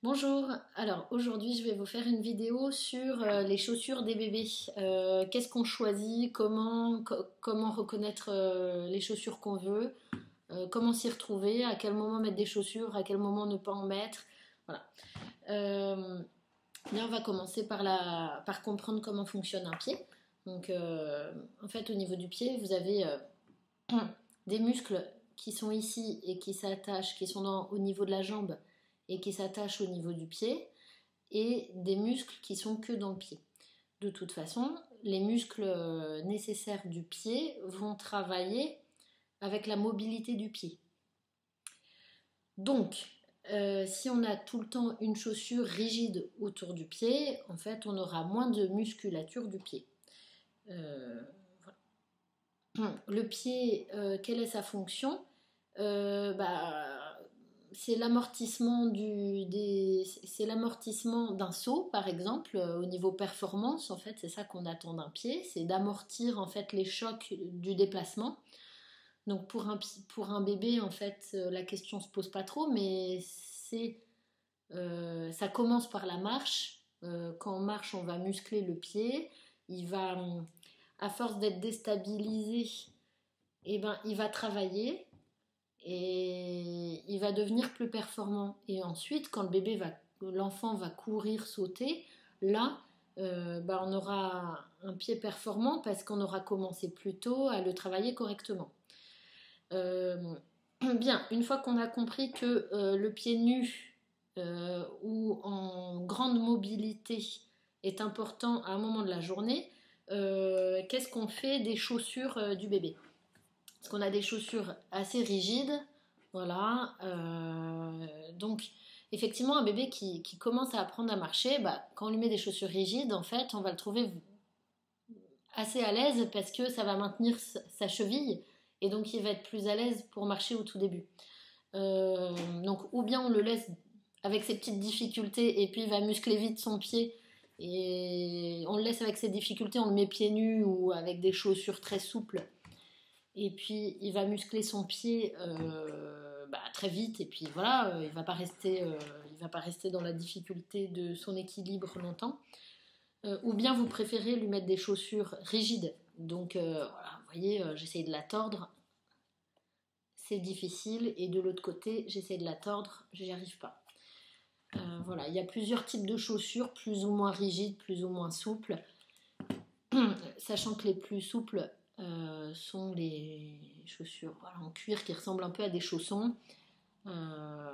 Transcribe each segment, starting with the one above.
Bonjour, alors aujourd'hui je vais vous faire une vidéo sur les chaussures des bébés. Qu'est-ce qu'on choisit, comment reconnaître les chaussures qu'on veut, comment s'y retrouver, à quel moment mettre des chaussures, à quel moment ne pas en mettre. Voilà. Euh, Bien, on va commencer par comprendre comment fonctionne un pied. Donc en fait au niveau du pied vous avez des muscles qui sont ici et qui s'attachent, qui sont au niveau de la jambe et qui s'attachent au niveau du pied, et des muscles qui sont que dans le pied. De toute façon, les muscles nécessaires du pied vont travailler avec la mobilité du pied. Donc, si on a tout le temps une chaussure rigide autour du pied, en fait, on aura moins de musculature du pied. Euh, le pied, quelle est sa fonction? C'est l'amortissement d'un saut, par exemple, au niveau performance. En fait, c'est ça qu'on attend d'un pied, c'est d'amortir en fait les chocs du déplacement. Donc pour un bébé, en fait, la question se pose pas trop, mais ça commence par la marche. Quand on marche, on va muscler le pied. Il va, à force d'être déstabilisé, il va travailler et il va devenir plus performant. Et ensuite, quand l'enfant va courir, sauter, là, on aura un pied performant parce qu'on aura commencé plus tôt à le travailler correctement. Euh, Bien, une fois qu'on a compris que le pied nu ou en grande mobilité est important à un moment de la journée, qu'est-ce qu'on fait des chaussures du bébé? Parce qu'on a des chaussures assez rigides, voilà. Donc, effectivement, un bébé qui commence à apprendre à marcher, quand on lui met des chaussures rigides, en fait, on va le trouver assez à l'aise parce que ça va maintenir sa cheville et donc il va être plus à l'aise pour marcher au tout début. Donc, ou bien on le laisse avec ses petites difficultés et puis il va muscler vite son pied et on le laisse avec ses difficultés, on le met pieds nus ou avec des chaussures très souples et puis il va muscler son pied très vite et puis voilà, il va pas rester dans la difficulté de son équilibre longtemps. Ou bien vous préférez lui mettre des chaussures rigides. Donc voilà, vous voyez, j'essaye de la tordre, c'est difficile, et de l'autre côté, j'essaye de la tordre, j'y arrive pas. Voilà, il y a plusieurs types de chaussures, plus ou moins rigides, plus ou moins souples. Sachant que les plus souples sont les chaussures en cuir qui ressemblent un peu à des chaussons. Euh,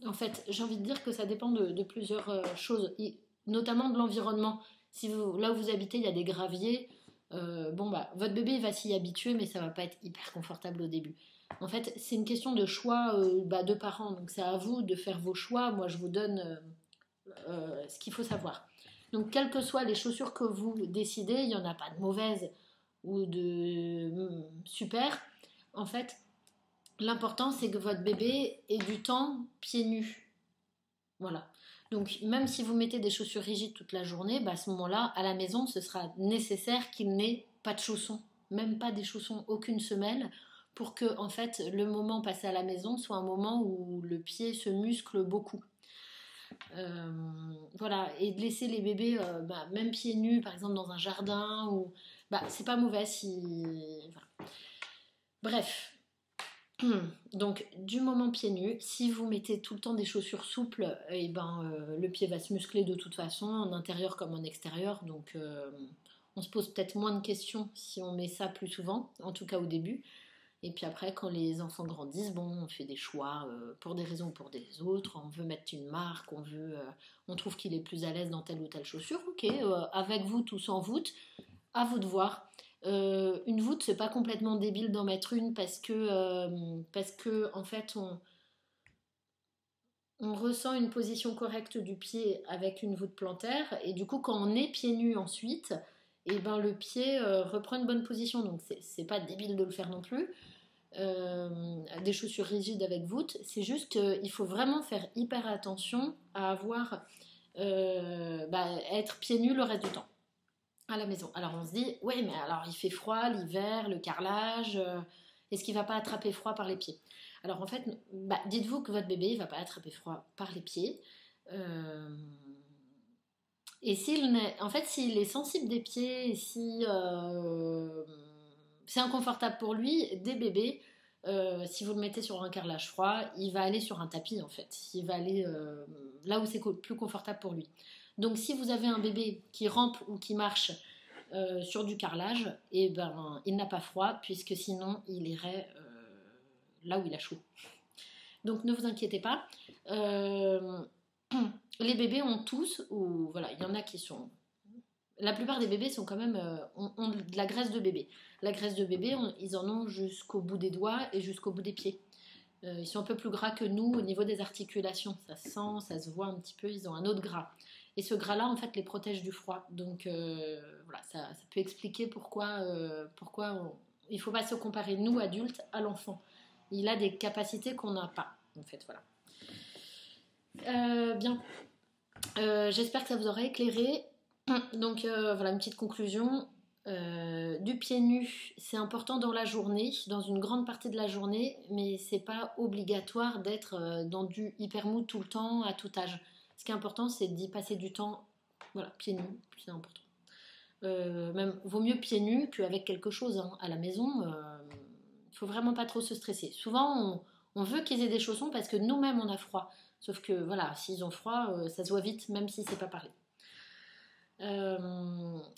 En fait, j'ai envie de dire que ça dépend de plusieurs choses, notamment de l'environnement. Si là où vous habitez, il y a des graviers, votre bébé il va s'y habituer, mais ça va pas être hyper confortable au début. En fait, c'est une question de choix de parents, donc c'est à vous de faire vos choix. Moi, je vous donne ce qu'il faut savoir. Donc, quelles que soient les chaussures que vous décidez, il n'y en a pas de mauvaises ou de super. En fait, l'important, c'est que votre bébé ait du temps pieds nus. Voilà. Donc, même si vous mettez des chaussures rigides toute la journée, à ce moment-là, à la maison, ce sera nécessaire qu'il n'ait pas de chaussons, même pas des chaussons, aucune semelle, pour que, en fait, le moment passé à la maison soit un moment où le pied se muscle beaucoup. Euh, voilà. Et de laisser les bébés, même pieds nus, par exemple, dans un jardin, c'est pas mauvais si. Voilà. Bref, donc du moment pieds nus, si vous mettez tout le temps des chaussures souples, le pied va se muscler de toute façon, en intérieur comme en extérieur. Donc on se pose peut-être moins de questions si on met ça plus souvent, en tout cas au début. Et puis après, quand les enfants grandissent, on fait des choix pour des raisons ou pour des autres. On veut mettre une marque, on trouve qu'il est plus à l'aise dans telle ou telle chaussure. Ok, avec voûte ou sans voûte, à vous de voir. Une voûte, c'est pas complètement débile d'en mettre une parce que en fait, on ressent une position correcte du pied avec une voûte plantaire et du coup, quand on est pieds nus ensuite, le pied reprend une bonne position. Donc, c'est pas débile de le faire non plus. Des chaussures rigides avec voûte, c'est juste qu'il faut vraiment faire hyper attention à être pieds nus le reste du temps à la maison. Alors on se dit, ouais, mais alors il fait froid l'hiver, le carrelage, est-ce qu'il va pas attraper froid par les pieds? Alors en fait, dites-vous que votre bébé ne va pas attraper froid par les pieds. Et s'il est sensible des pieds, si c'est inconfortable pour lui, des bébés, si vous le mettez sur un carrelage froid, il va aller sur un tapis en fait. Il va aller là où c'est plus confortable pour lui. Donc si vous avez un bébé qui rampe ou qui marche sur du carrelage, et ben, il n'a pas froid puisque sinon il irait là où il a chaud. Donc ne vous inquiétez pas. Les bébés ont tous, ou voilà, il y en a qui sont. La plupart des bébés sont quand même ont de la graisse de bébé. La graisse de bébé, ils en ont jusqu'au bout des doigts et jusqu'au bout des pieds. Ils sont un peu plus gras que nous au niveau des articulations. Ça se sent, ça se voit un petit peu. Ils ont un autre gras. Et ce gras-là, en fait, les protège du froid. Donc voilà, ça peut expliquer pourquoi il ne faut pas se comparer, nous, adultes, à l'enfant. Il a des capacités qu'on n'a pas, en fait, voilà. Bien. J'espère que ça vous aura éclairé. Donc voilà, une petite conclusion. Du pied nu, c'est important dans la journée, dans une grande partie de la journée, mais c'est pas obligatoire d'être dans du hyper mou tout le temps, à tout âge. Ce qui est important, c'est d'y passer du temps, voilà, pieds nus, c'est important. Même vaut mieux pieds nus qu'avec quelque chose hein, à la maison. Il faut vraiment pas trop se stresser. Souvent, on veut qu'ils aient des chaussons parce que nous-mêmes on a froid. Sauf que voilà, s'ils ont froid, ça se voit vite, même si c'est pas parlé.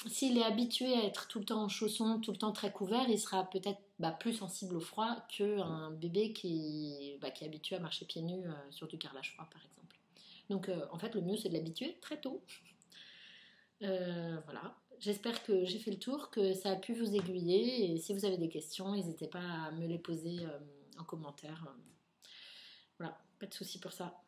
S'il est habitué à être tout le temps en chaussons, tout le temps très couvert, il sera peut-être plus sensible au froid qu'un bébé qui est habitué à marcher pieds nus sur du carrelage froid, par exemple. Donc, en fait, le mieux, c'est de l'habituer très tôt. Voilà. J'espère que j'ai fait le tour, que ça a pu vous aiguiller. Et si vous avez des questions, n'hésitez pas à me les poser en commentaire. Voilà, pas de souci pour ça.